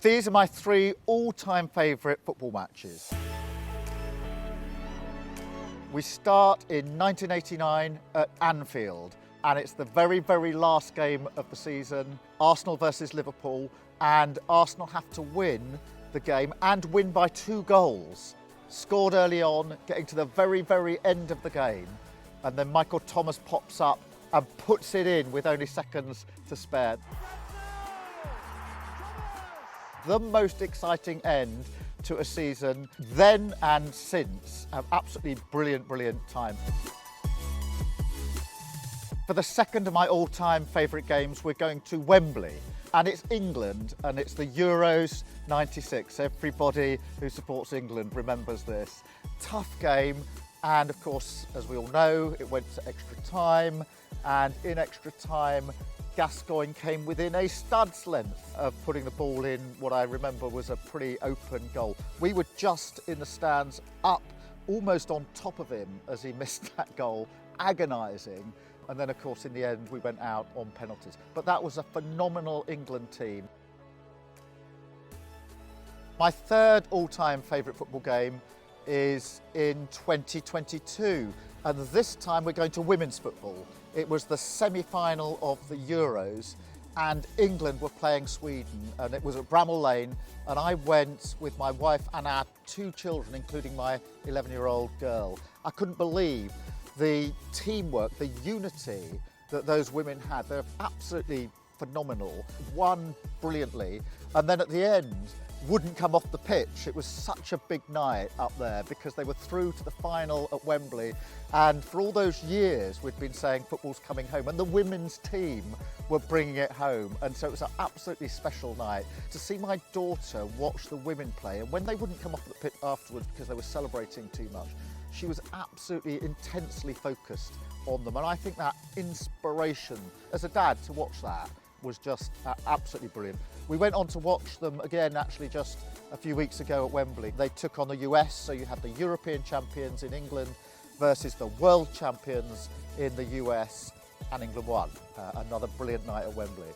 These are my three all-time favourite football matches. We start in 1989 at Anfield, and it's the very, very last game of the season. Arsenal versus Liverpool, and Arsenal have to win the game and win by 2 goals. Scored early on, getting to the very, very end of the game, and then Michael Thomas pops up and puts it in with only seconds to spare. The most exciting end to a season then and since. An absolutely brilliant, brilliant time. For the second of my all-time favourite games, we're going to Wembley. And it's England, and it's the Euros 96. Everybody who supports England remembers this. Tough game, and of course, as we all know, it went to extra time, and in extra time, Gascoigne came within a stud's length of putting the ball in what I remember was a pretty open goal. We were just in the stands up, almost on top of him as he missed that goal, agonising. And then, of course, in the end, we went out on penalties. But that was a phenomenal England team. My third all-time favourite football game is in 2022. And this time we're going to women's football. It was the semi-final of the Euros, and England were playing Sweden, and it was at Bramall Lane, and I went with my wife and our 2 children, including my 11-year-old girl. I couldn't believe the teamwork, the unity that those women had. They're absolutely phenomenal, won brilliantly, and then at the end wouldn't come off the pitch. It was such a big night up there because they were through to the final at Wembley, and for all those years we'd been saying football's coming home, and the women's team were bringing it home, and so it was an absolutely special night to see my daughter watch the women play, and when they wouldn't come off the pitch afterwards because they were celebrating too much, she was absolutely intensely focused on them, and I think that inspiration as a dad to watch that was just absolutely brilliant. We went on to watch them again actually just a few weeks ago at Wembley. They took on the US, so you had the European champions in England versus the world champions in the US, and England won. Another brilliant night at Wembley.